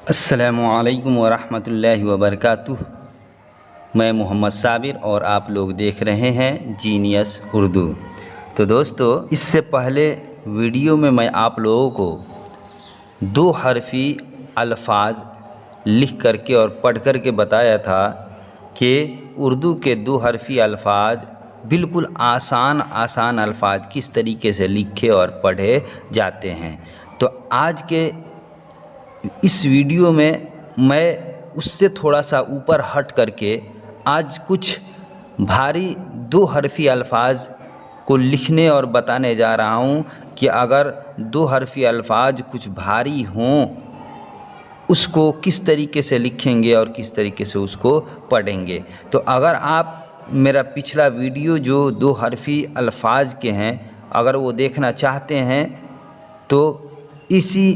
अस्सलामुअलैकुम वरहमतुल्लाहि वबरकातुह। मैं मोहम्मद साबिर और आप लोग देख रहे हैं जीनियस उर्दू। तो दोस्तों, इससे पहले वीडियो में मैं आप लोगों को दो हरफ़ी अल्फाज लिख करके और पढ़ करके बताया था कि उर्दू के दो हरफ़ी अल्फाज बिल्कुल आसान अल्फाज किस तरीके से लिखे और पढ़े जाते हैं। तो आज के इस वीडियो में मैं उससे थोड़ा सा ऊपर हट करके आज कुछ भारी दो हरफ़ी अल्फाज को लिखने और बताने जा रहा हूँ कि अगर दो हरफ़ी अल्फाज कुछ भारी हों उसको किस तरीके से लिखेंगे और किस तरीके से उसको पढ़ेंगे। तो अगर आप मेरा पिछला वीडियो जो दो हरफ़ी अल्फाज के हैं अगर वो देखना चाहते हैं तो इसी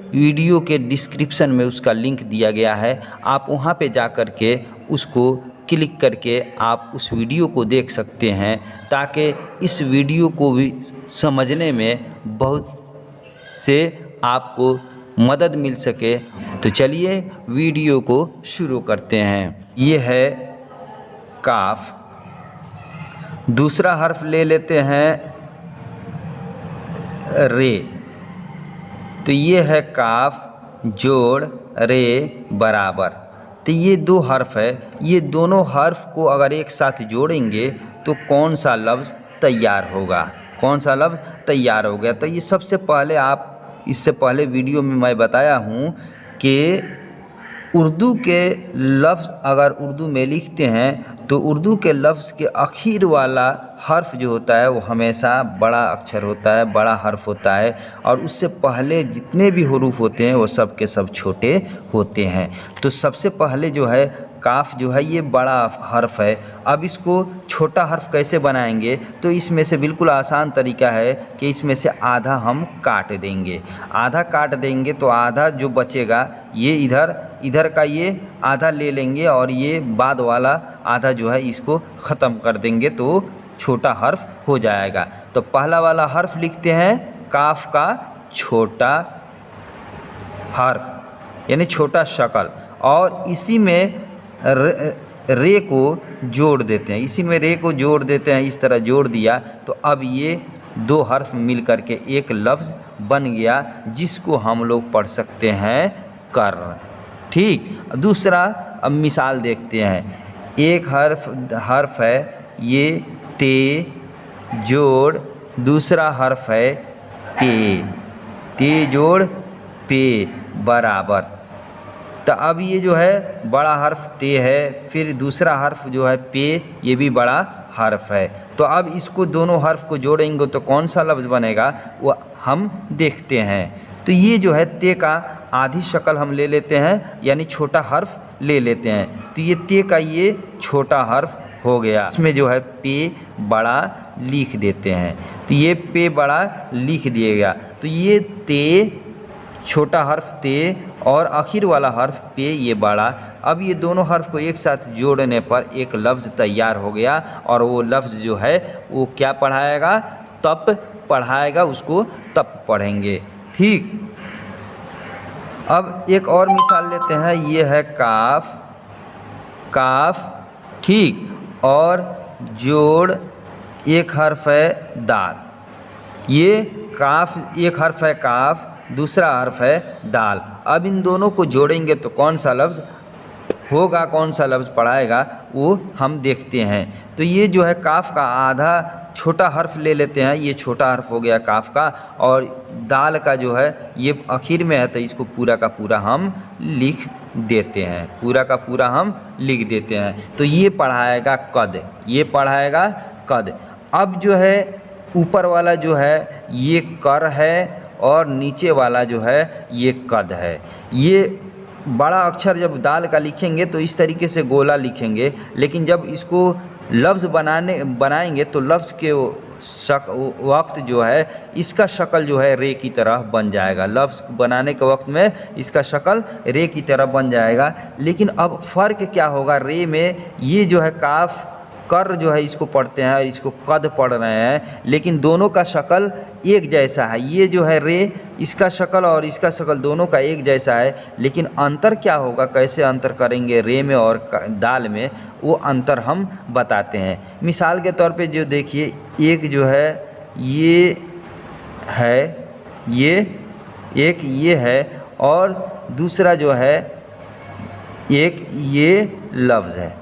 वीडियो के डिस्क्रिप्शन में उसका लिंक दिया गया है, आप वहां पे जा कर के उसको क्लिक करके आप उस वीडियो को देख सकते हैं ताकि इस वीडियो को भी समझने में बहुत से आपको मदद मिल सके। तो चलिए वीडियो को शुरू करते हैं। ये है काफ। दूसरा हर्फ ले लेते हैं रे। तो ये है काफ जोड़ रे बराबर। तो ये दो हर्फ है, ये दोनों हर्फ को अगर एक साथ जोड़ेंगे तो कौन सा लफ्ज़ तैयार होगा, कौन सा लफ्ज़ तैयार हो गया। तो ये सबसे पहले आप इससे पहले वीडियो में मैं बताया हूँ कि उर्दू के लफ्ज़ अगर उर्दू में लिखते हैं तो उर्दू के लफ्ज़ के आखिर वाला हर्फ जो होता है वो हमेशा बड़ा अक्षर होता है, बड़ा हर्फ होता है, और उससे पहले जितने भी हुरूफ होते हैं वो सब के सब छोटे होते हैं। तो सबसे पहले जो है काफ जो है ये बड़ा हर्फ है। अब इसको छोटा हर्फ कैसे बनाएंगे, तो इसमें से बिल्कुल आसान तरीका है कि इसमें से आधा हम काट देंगे। आधा काट देंगे तो आधा जो बचेगा ये इधर का ये आधा ले लेंगे और ये बाद वाला आधा जो है इसको ख़त्म कर देंगे तो छोटा हर्फ हो जाएगा। तो पहला वाला हर्फ लिखते हैं काफ का छोटा हर्फ यानी छोटा शक्ल, और इसी में रे को जोड़ देते हैं, इसी में रे को जोड़ देते हैं। इस तरह जोड़ दिया तो अब ये दो हर्फ मिल कर के एक लफ्ज़ बन गया जिसको हम लोग पढ़ सकते हैं कर। ठीक, दूसरा अब मिसाल देखते हैं। एक हर्फ है ये ते जोड़ दूसरा हर्फ है पे, ते जोड़ पे बराबर। तो अब ये जो है बड़ा हर्फ ते है, फिर दूसरा हर्फ जो है पे, ये भी बड़ा हर्फ है। तो अब इसको दोनों हर्फ को जोड़ेंगे तो कौन सा लफ्ज़ बनेगा वो हम देखते हैं। तो ये जो है ते का आधी शक्ल हम ले लेते हैं यानी छोटा हर्फ ले लेते हैं। तो ये ते का ये छोटा हर्फ हो गया, इसमें जो है पे बड़ा लिख देते हैं। तो ये पे बड़ा लिख दिया गया। तो ये ते छोटा हर्फ ते और आखिर वाला हर्फ पे ये बड़ा। अब ये दोनों हर्फ को एक साथ जोड़ने पर एक लफ्ज़ तैयार हो गया, और वो लफ्ज़ जो है वो क्या पढ़ाएगा, तप पढ़ाएगा, उसको तप पढ़ेंगे। ठीक, अब एक और मिसाल लेते हैं। ये है काफ, काफ ठीक, और जोड़ एक हर्फ है दाल। ये काफ एक हर्फ है काफ, दूसरा हर्फ है दाल। अब इन दोनों को जोड़ेंगे तो कौन सा लफ्ज़ होगा, कौन सा लफ्ज़ पढ़ाएगा वो हम देखते हैं। तो ये जो है काफ का आधा छोटा हर्फ ले लेते हैं, ये छोटा हर्फ हो गया काफ का, और दाल का जो है ये आखिर में है तो इसको पूरा का पूरा हम लिख देते हैं, पूरा का पूरा हम लिख देते हैं। तो ये पढ़ाएगा कद, ये पढ़ाएगा कद। अब जो है ऊपर वाला जो है ये कर है और नीचे वाला जो है ये कद है। ये बड़ा अक्षर जब दाल का लिखेंगे तो इस तरीके से गोला लिखेंगे, लेकिन जब इसको लफ्ज़ बनाएंगे तो लफ्ज़ के वक्त जो है इसका शक्ल जो है रे की तरह बन जाएगा। लफ्ज़ बनाने के वक्त में इसका शक्ल रे की तरह बन जाएगा। लेकिन अब फ़र्क क्या होगा, रे में ये जो है काफ कर जो है इसको पढ़ते हैं और इसको कद पढ़ रहे हैं, लेकिन दोनों का शक्ल एक जैसा है। ये जो है रे, इसका शक्ल और इसका शक्ल दोनों का एक जैसा है, लेकिन अंतर क्या होगा, कैसे अंतर करेंगे रे में और दाल में, वो अंतर हम बताते हैं। मिसाल के तौर पे जो देखिए, एक जो है ये है, ये एक ये है, और दूसरा जो है एक ये लफ्ज़ है।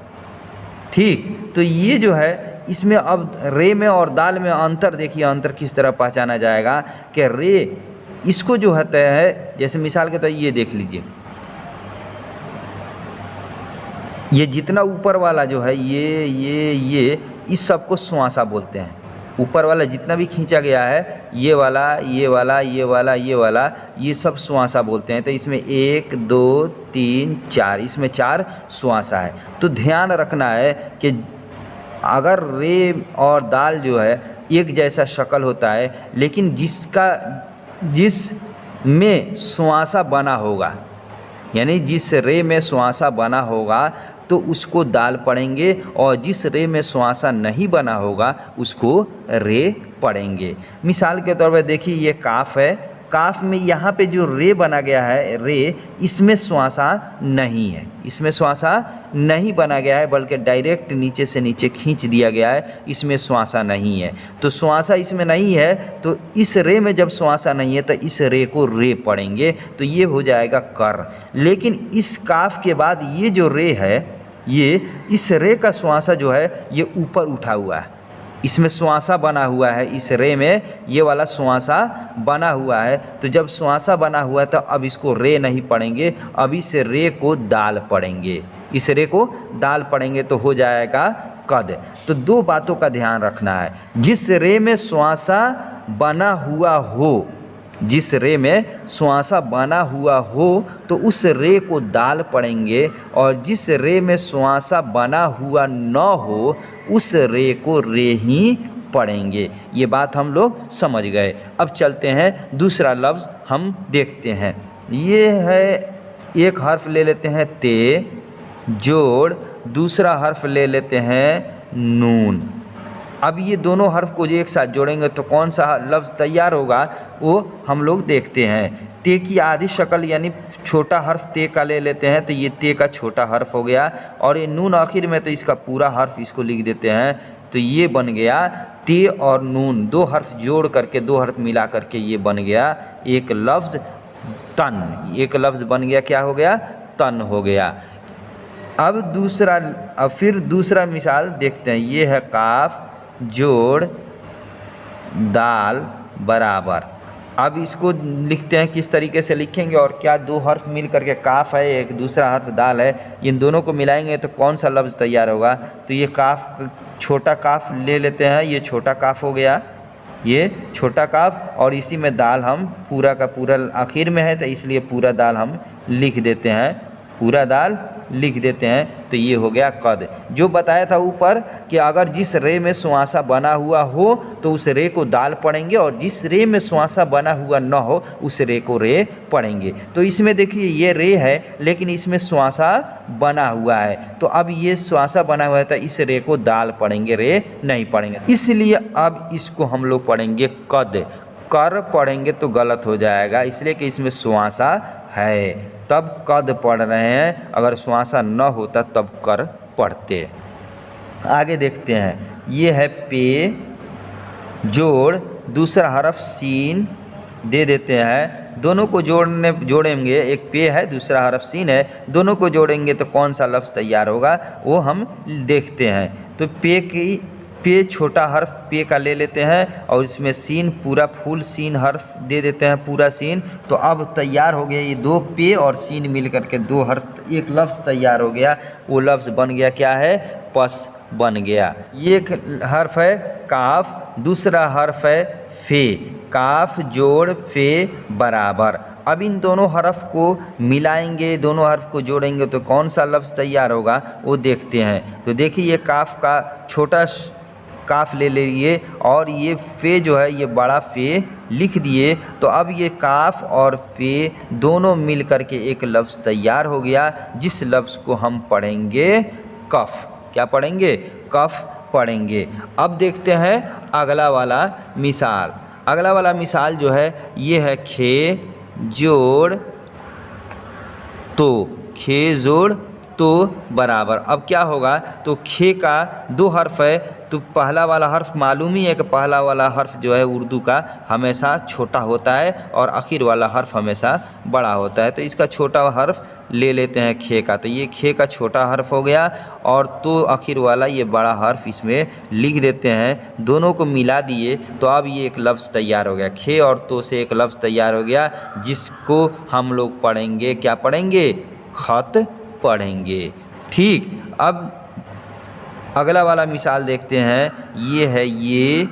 ठीक, तो ये जो है इसमें अब रे में और दाल में अंतर देखिए, अंतर किस तरह पहचाना जाएगा कि रे इसको जो है, जैसे मिसाल के तौर ये देख लीजिए, ये जितना ऊपर वाला जो है ये इस सब को सुआंसा बोलते हैं। ऊपर वाला जितना भी खींचा गया है, ये वाला ये वाला ये वाला ये वाला, ये सब सुआंसा बोलते हैं। तो इसमें 1 2 3 4, इसमें 4 सुआंसा है। तो ध्यान रखना है कि अगर रे और दाल जो है एक जैसा शक्ल होता है, लेकिन जिसमें सुआंसा बना होगा, यानी जिस रे में सुआंसा बना होगा तो उसको दाल पढ़ेंगे, और जिस रे में सुआंसा नहीं बना होगा उसको रे पढ़ेंगे। मिसाल के तौर पर देखिए, ये काफ है, काफ में यहाँ पे जो रे बना गया है रे, इसमें सुआंसा नहीं है, इसमें सुआंसा नहीं बना गया है, बल्कि डायरेक्ट नीचे से नीचे खींच दिया गया है, इसमें सुआंसा नहीं है। तो सुआंसा इसमें नहीं है, तो इस रे में जब सुआंसा नहीं है तो इस रे को रे पढ़ेंगे, तो ये हो जाएगा कर। लेकिन इस काफ के बाद ये जो रे है, ये इस रे का सुआंसा जो है ये ऊपर उठा हुआ है, इसमें सुआंसा बना हुआ है, इस रे में ये वाला सुआंसा बना हुआ है। तो जब सुआंसा बना हुआ है तो अब इसको रे नहीं पढ़ेंगे, अब इस रे को दाल पढ़ेंगे, इस रे को दाल पढ़ेंगे, तो हो जाएगा कद। तो दो बातों का ध्यान रखना है, जिस रे में सुआंसा बना हुआ हो, जिस रे में सुआंसा बना हुआ हो तो उस रे को दाल पढ़ेंगे, और जिस रे में सुआंसा बना हुआ न हो उस रे को रे ही पढ़ेंगे। ये बात हम लोग समझ गए। अब चलते हैं दूसरा लफ्ज़ हम देखते हैं। ये है, एक हर्फ ले लेते हैं ते जोड़, दूसरा हर्फ ले लेते हैं नून। अब ये दोनों हर्फ को जो एक साथ जोड़ेंगे तो कौन सा लफ्ज़ तैयार होगा वो हम लोग देखते हैं। ते की आधी शक्ल यानी छोटा हर्फ ते का ले लेते हैं, तो ये ते का छोटा हर्फ हो गया, और ये नून आखिर में, तो इसका पूरा हर्फ इसको लिख देते हैं, तो ये बन गया ते और नून, दो हर्फ जोड़ करके, दो हर्फ मिला करके ये बन गया एक लफ्ज़ तन। एक लफ्ज़ बन गया, क्या हो गया, तन हो गया। अब फिर दूसरा मिसाल देखते हैं। ये है काफ जोड़ दाल बराबर। अब इसको लिखते हैं, किस तरीके से लिखेंगे और क्या, दो हर्फ मिल करके काफ है, एक दूसरा हर्फ दाल है, इन दोनों को मिलाएंगे तो कौन सा लफ्ज़ तैयार होगा। तो ये काफ, छोटा काफ ले लेते हैं, ये छोटा काफ हो गया, ये छोटा काफ, और इसी में दाल हम पूरा का पूरा आखिर में है, तो इसलिए पूरा दाल हम लिख देते हैं, पूरा दाल लिख देते हैं, तो ये हो गया कद। जो बताया था ऊपर कि अगर जिस रे में सुआंसा बना हुआ हो तो उस रे को दाल पढ़ेंगे, और जिस रे में सुआंसा बना हुआ न हो उस रे को रे पढ़ेंगे। तो इसमें देखिए ये रे है, लेकिन इसमें सुआंसा बना हुआ है, तो अब ये सुआंसा बना हुआ है तो इस रे को दाल पढ़ेंगे, रे नहीं पढ़ेंगे, इसलिए अब इसको हम लोग पढ़ेंगे कद। कर पढ़ेंगे तो गलत हो जाएगा, इसलिए कि इसमें सुआंसा है, तब कद पढ़ रहे हैं, अगर सुआंसा न होता तब कर पढ़ते। आगे देखते हैं। ये है पे जोड़, दूसरा हरफ सीन दे देते हैं, दोनों को जोड़ेंगे, एक पे है दूसरा हरफ सीन है, दोनों को जोड़ेंगे तो कौन सा लफ्ज़ तैयार होगा वो हम देखते हैं। तो पे छोटा हर्फ पे का ले लेते हैं, और इसमें सीन पूरा फुल सीन हर्फ दे देते हैं, पूरा सीन। तो अब तैयार हो गया, ये दो पे और सीन मिल करके दो हर्फ, एक लफ्ज़ तैयार हो गया। वो लफ्ज़ बन गया क्या है, पस बन गया। ये एक हर्फ है काफ, दूसरा हर्फ है फे, काफ जोड़ फे बराबर। अब इन दोनों हर्फ को मिलाएंगे, दोनों हर्फ को जोड़ेंगे तो कौन सा लफ्ज़ तैयार होगा वो देखते हैं। तो देखिए ये काफ का छोटा काफ ले लिए, और ये फे जो है ये बड़ा फे लिख दिए, तो अब ये काफ और फे दोनों मिल करके एक लफ्ज़ तैयार हो गया, जिस लफ्ज़ को हम पढ़ेंगे कफ। क्या पढ़ेंगे, कफ पढ़ेंगे। अब देखते हैं अगला वाला मिसाल। अगला वाला मिसाल जो है ये है खे जोड़ तो। खे जोड़ तो बराबर। अब क्या होगा, तो खे का 2 हर्फ है, तो पहला वाला हर्फ मालूम ही है कि पहला वाला हर्फ जो है उर्दू का हमेशा छोटा होता है और आखिर वाला हर्फ हमेशा बड़ा होता है। तो इसका छोटा हर्फ ले लेते हैं खे का, तो ये खे का छोटा हर्फ हो गया और तो आखिर वाला ये बड़ा हर्फ इसमें लिख देते हैं। दोनों को मिला दिए तो अब ये एक लफ्ज़ तैयार हो गया। खे और तो से एक लफ्ज़ तैयार हो गया जिसको हम लोग पढ़ेंगे, क्या पढ़ेंगे, खत पढ़ेंगे। ठीक, अब अगला वाला मिसाल देखते हैं। ये है ये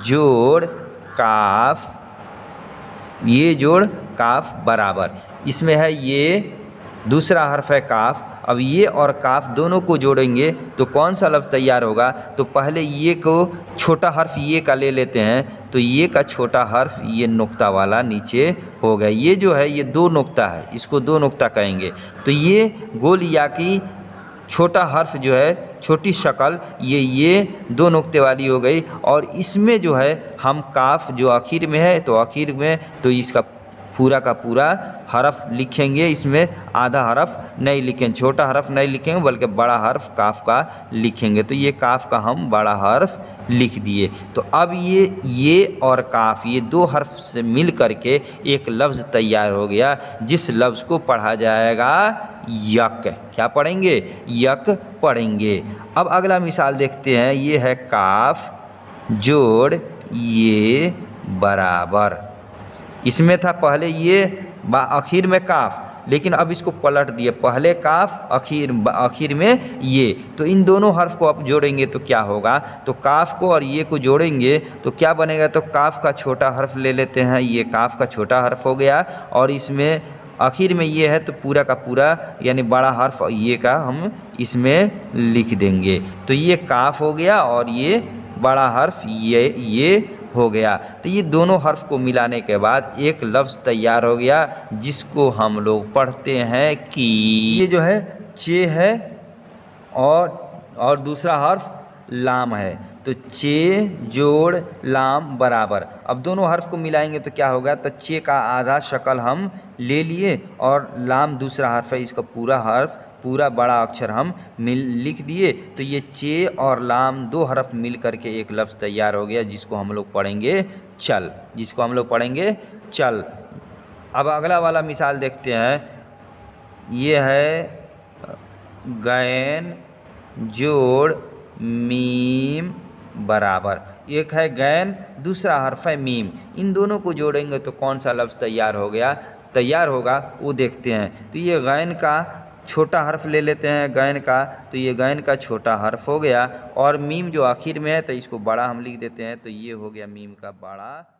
जोड़ काफ, ये जोड़ काफ बराबर। इसमें है ये दूसरा हर्फ है काफ। अब ये और काफ दोनों को जोड़ेंगे तो कौन सा लफ्ज़ तैयार होगा, तो पहले ये को छोटा हर्फ ये का ले लेते हैं, तो ये का छोटा हर्फ ये नुक्ता वाला नीचे हो गया। ये जो है ये 2 नुक्ता है, इसको 2 नुक्ता कहेंगे। तो ये गोल या की छोटा हर्फ जो है छोटी शक्ल ये 2 नुक्ते वाली हो गई। और इसमें जो है हम काफ जो आखिर में है तो आखिर में तो इसका पूरा का पूरा हरफ लिखेंगे, इसमें आधा हरफ नहीं लिखेंगे, छोटा हरफ नहीं लिखेंगे बल्कि बड़ा हर्फ काफ का लिखेंगे। तो ये काफ का हम बड़ा हर्फ लिख दिए। तो अब ये और काफ ये 2 हर्फ से मिल करके एक लफ्ज़ तैयार हो गया जिस लफ्ज़ को पढ़ा जाएगा यक। क्या पढ़ेंगे, यक पढ़ेंगे। अब अगला मिसाल देखते हैं। ये है काफ जोड़ ये बराबर। इसमें था पहले ये आखिर में काफ, लेकिन अब इसको पलट दिए, पहले काफ आखिर में ये। तो इन दोनों हर्फ को आप जोड़ेंगे तो क्या होगा, तो काफ को और ये को जोड़ेंगे तो क्या बनेगा, तो काफ का छोटा हर्फ ले लेते हैं, ये काफ का छोटा हर्फ हो गया और इसमें आखिर में ये है तो पूरा का पूरा यानी बड़ा हर्फ ये का हम इसमें लिख देंगे। तो ये काफ हो गया और ये बड़ा हर्फ ये हो गया। तो ये दोनों हर्फ को मिलाने के बाद एक लफ्ज़ तैयार हो गया जिसको हम लोग पढ़ते हैं कि ये जो है चे है और दूसरा हर्फ लाम है, तो चे जोड़ लाम बराबर। अब दोनों हर्फ को मिलाएंगे तो क्या होगा, तो चे का आधा शक्ल हम ले लिए और लाम दूसरा हर्फ है, इसका पूरा हर्फ पूरा बड़ा अक्षर हम लिख दिए। तो ये चे और लाम 2 हर्फ मिल करके एक लफ्ज़ तैयार हो गया जिसको हम लोग पढ़ेंगे चल, जिसको हम लोग पढ़ेंगे चल। अब अगला वाला मिसाल देखते हैं। ये है गैन जोड़ मीम बराबर। एक है गैन, दूसरा हर्फ है मीम, इन दोनों को जोड़ेंगे तो कौन सा लफ्ज़ तैयार होगा वो देखते हैं। तो ये गैन का छोटा हर्फ ले लेते हैं गैन का, तो ये गैन का छोटा हर्फ हो गया और मीम जो आखिर में है तो इसको बड़ा हम लिख देते हैं, तो ये हो गया मीम का बड़ा